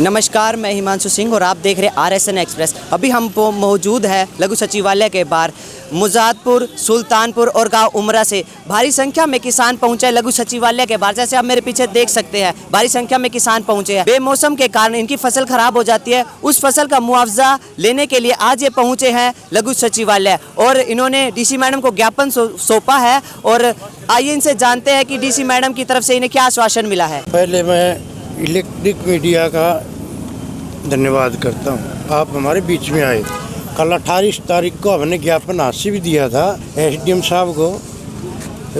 नमस्कार, मैं हिमांशु सिंह और आप देख रहे RSN एक्सप्रेस। अभी हम मौजूद है लघु सचिवालय के बाहर। मुजादपुर, सुल्तानपुर और गांव उमरा से भारी संख्या में किसान पहुंचे लघु सचिवालय के बाहर। जैसे आप मेरे पीछे देख सकते हैं, भारी संख्या में किसान पहुंचे हैं। बेमौसम के कारण इनकी फसल खराब हो जाती है। उस फसल का मुआवजा लेने के लिए आज ये पहुंचे हैं लघु सचिवालय और इन्होंने डीसी मैडम को ज्ञापन सौंपा है। और आइए इनसे जानते हैं कि डीसी मैडम की तरफ से इन्हें क्या आश्वासन मिला है। पहले मैं इलेक्ट्रिक मीडिया का धन्यवाद करता हूं, आप हमारे बीच में आए। कल 28 तारीख को हमने ज्ञापन आज से भी दिया था SDM साहब को।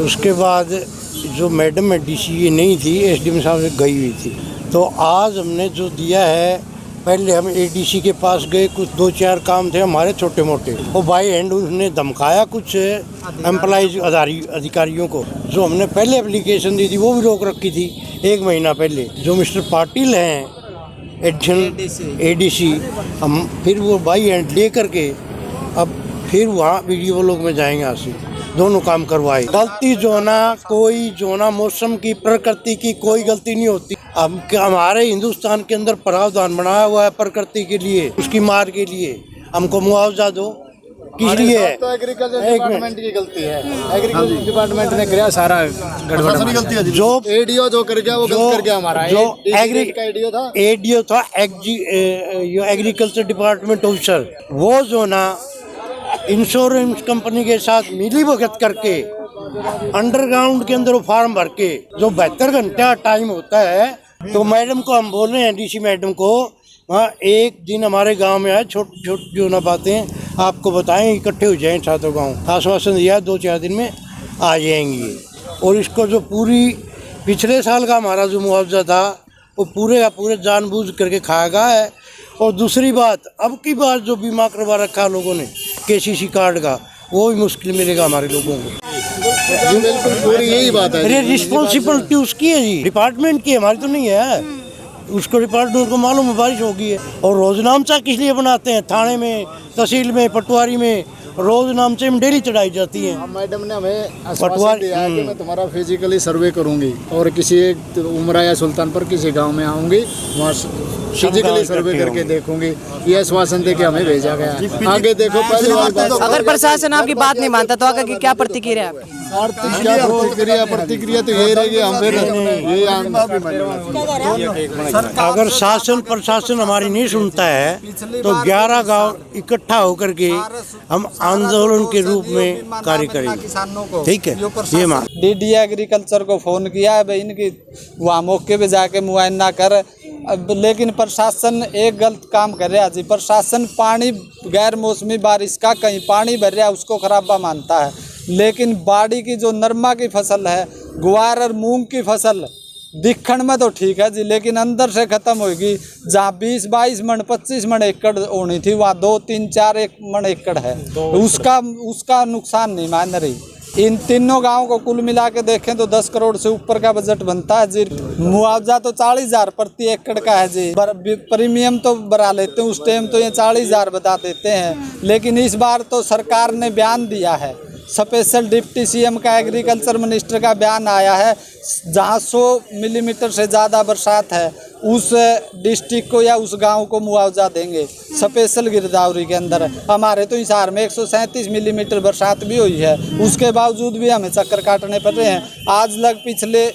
उसके बाद जो मैडम है DC ये नहीं थी, SDM साहब से गई हुई थी। तो आज हमने जो दिया है, पहले हम ADC के पास गए, कुछ 2-4 काम थे हमारे छोटे मोटे, वो बाई हैंड उसने धमकाया कुछ एम्प्लॉइज अधिकारियों को। जो हमने पहले एप्लीकेशन दी थी वो भी रोक रखी थी 1 महीना पहले। जो मिस्टर पाटिल हैं एडिशनल ADC, हम फिर वो बाई हैंड ले करके अब फिर वहाँ वीडियो लोग में जाएंगे। आज से दोनों काम करवाए। गलती जो ना मौसम की, प्रकृति की कोई गलती नहीं होती। अब हमारे हिंदुस्तान के अंदर प्रावधान बनाया हुआ है प्रकृति के लिए, उसकी मार के लिए हमको मुआवजा दो। किस लिए है? तो एग्रीकल्चर डिपार्टमेंट की गलती है। एग्रीकल्चर डिपार्टमेंट ने किया सारा गड़बड़ गलती है। जो ADO जो कर गया वो गलत कर गया हमारा। जो ADO था एग्रीकल्चर डिपार्टमेंट ऑफिसर, वो जो ना इंश्योरेंस कंपनी के साथ मिली भगत करके अंडरग्राउंड के अंदर वो फार्म भर के जो 72 घंटा टाइम होता है, तो मैडम को हम बोल रहे हैं DC मैडम को, वहाँ एक दिन हमारे गांव में आए, छोटी छोटी जो ना बातें आपको बताएं, इकट्ठे हो जाएं सातों गाँव। आश्वासन दिया 2-4 दिन में आ जाएंगी। और इसको जो पूरी पिछले साल का हमारा जो मुआवजा था वो पूरे का पूरे जानबूझ करके खाया गया है। और दूसरी बात, अब की बार जो बीमा करवा रखा लोगों ने KCC कार्ड का, वो भी मुश्किल मिलेगा हमारे लोगों को। बिल्कुल पूरी यही बात है। रिस्पॉन्सिबिलिटी उसकी है जी, डिपार्टमेंट की, हमारी तो नहीं है। उसको डिपार्टमेंट को मालूम है बारिश होगी है। और रोजनामचा किस लिए बनाते हैं? थाने में, तहसील में, पटवारी में रोजनामचे में डेली चढ़ाई जाती है। मैडम ने हमें आश्वासन दिया है कि मैं तुम्हारा फिजिकली सर्वे करूंगी और किसी एक उमरा या सुल्तानपुर किसी गांव में आऊंगी, वहाँ फिजिकली सर्वे करके देखूंगी। ये आश्वासन दे के हमें भेजा गया। आगे देखो, अगर प्रशासन आपकी बात नहीं मानता तो आगे की क्या प्रतिक्रिया है आपकी? प्रतिक्रिया तो यही रहेगी। हम फिर अगर शासन प्रशासन हमारी नहीं सुनता है तो 11 गांव इकट्ठा होकर के हम आंदोलन के रूप में कार्य करेंगे। ठीक है, ये मान DD एग्रीकल्चर को फ़ोन किया है भाई, इनकी वहाँ मौके पे जाके मुआयना कर। अब लेकिन प्रशासन एक गलत काम कर रहा है जी। प्रशासन पानी, गैर मौसमी बारिश का कहीं पानी भर रहा है उसको खराबा मानता है, लेकिन बाड़ी की जो नरमा की फसल है, गुआर और मूंग की फसल दिखण में तो ठीक है जी, लेकिन अंदर से ख़त्म होगी। जहाँ 20-22 मन 25 मन एकड़ होनी थी, वहाँ 2-3-4 मन एकड़ है। उसका नुकसान नहीं मान रही। इन तीनों गाँव को कुल मिला के देखें तो 10 करोड़ से ऊपर का बजट बनता है जी। मुआवजा तो 40,000 प्रति एकड़ का है जी। प्रीमियम तो बढ़ा लेते हैं, उस टाइम तो ये 40,000 बता देते हैं। लेकिन इस बार तो सरकार ने बयान दिया है, स्पेशल डिप्टी CM का, एग्रीकल्चर मिनिस्टर का बयान आया है, जहाँ 100 मिलीमीटर से ज़्यादा बरसात है उस डिस्ट्रिक्ट को या उस गांव को मुआवजा देंगे स्पेशल गिरदावरी के अंदर। हमारे तो हिसार में 137 मिलीमीटर बरसात भी हुई है, उसके बावजूद भी हमें चक्कर काटने पड़ रहे हैं। आज लग पिछले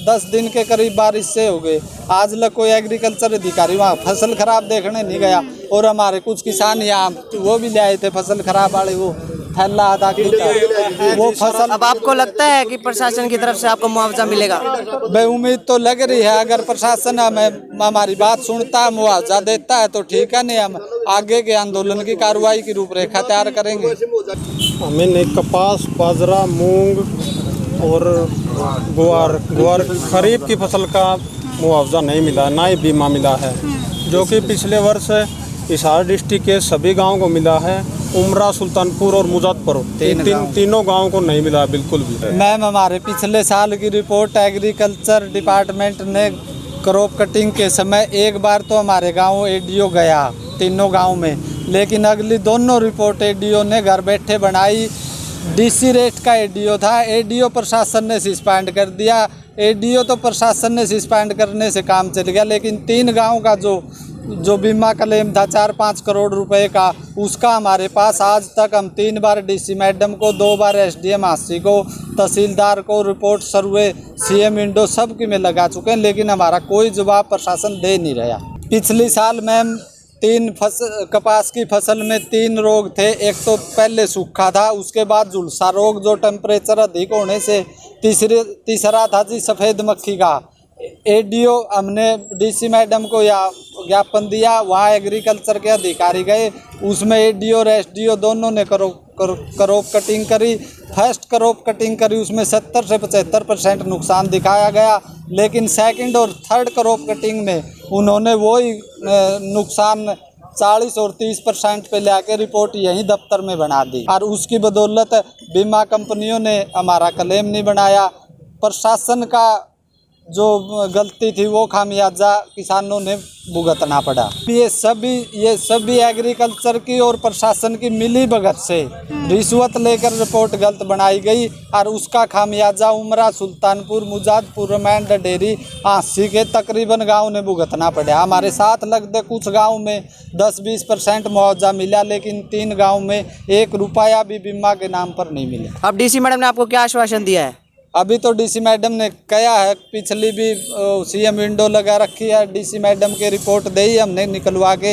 10 दिन के करीब बारिश से हो गए, आज लग कोई एग्रीकल्चर अधिकारी वहाँ फसल खराब देखने नहीं गया। और हमारे कुछ किसान यहाँ वो भी ले आए थे फसल खराब वाले, वो फैला था वो फसल। अब आपको लगता है कि प्रशासन की तरफ से आपको मुआवजा मिलेगा? भाई उम्मीद तो लग रही है, अगर प्रशासन हमारी बात सुनता है, मुआवजा देता है तो ठीक है, नहीं हम आगे के आंदोलन की कार्रवाई की रूपरेखा तैयार करेंगे। हमें कपास, बाजरा, मूंग और गुआर खरीफ की फसल का मुआवजा नहीं मिला, ना ही बीमा मिला है, जो कि पिछले वर्ष हिसार डिस्ट्रिक्ट के सभी गाँव को मिला है। उमरा, सुल्तानपुर और मुजादपुर तीनों गाँव को नहीं मिला बिल्कुल भी। मैम, हमारे पिछले साल की रिपोर्ट एग्रीकल्चर डिपार्टमेंट ने क्रॉप कटिंग के समय एक बार तो हमारे गांव ADO गया तीनों गांव में, लेकिन अगली दोनों रिपोर्ट ADO ने घर बैठे बनाई। DC रेट का ADO था, ADO प्रशासन ने सस्पेंड कर दिया। एडीओ तो प्रशासन ने सस्पेंड करने से काम चल गया, लेकिन 3 गांव का जो बीमा क्लेम था 4-5 करोड़ रुपए का, उसका हमारे पास आज तक हम 3 बार डीसी मैडम को, 2 बार एसडीएम हांसी को, तहसीलदार को रिपोर्ट सर्वे, सीएम इंडो सबकी में लगा चुके हैं, लेकिन हमारा कोई जवाब प्रशासन दे नहीं रहा। पिछली साल मैम कपास की फसल में 3 रोग थे। एक तो पहले सूखा था, उसके बाद झुलसा रोग जो टेम्परेचर अधिक होने से, तीसरा था जी सफ़ेद मक्खी का। एडीओ हमने डीसी मैडम को या ज्ञापन दिया, वहाँ एग्रीकल्चर के अधिकारी गए, उसमें एडीओ और एसडीओ दोनों ने क्रॉप कटिंग करी। फर्स्ट क्रॉप कटिंग करी, उसमें 70 से 75% नुकसान दिखाया गया, लेकिन सेकंड और थर्ड क्रॉप कटिंग में उन्होंने वही नुकसान 40 और 30% पे लेके रिपोर्ट यहीं दफ्तर में बना दी, और उसकी बदौलत बीमा कंपनियों ने हमारा क्लेम नहीं बनाया। प्रशासन का जो गलती थी वो खामियाजा किसानों ने भुगतना पड़ा। ये सभी एग्रीकल्चर की और प्रशासन की मिली भगत से रिश्वत लेकर रिपोर्ट गलत बनाई गई, और उसका खामियाजा उमरा, सुल्तानपुर, मुजादपुर, मैंड डेरी, हांसी के तकरीबन गांव ने भुगतना पड़ा। हमारे साथ लगते कुछ गांव में 10-20% मुआवजा मिला, लेकिन 3 गांव में 1 रुपया भी बीमा के नाम पर नहीं मिला। अब डीसी मैडम ने आपको क्या आश्वासन दिया है? अभी तो डीसी मैडम ने कहा है, पिछली भी सीएम विंडो लगा रखी है, डीसी मैडम की रिपोर्ट दी हमने निकलवा के,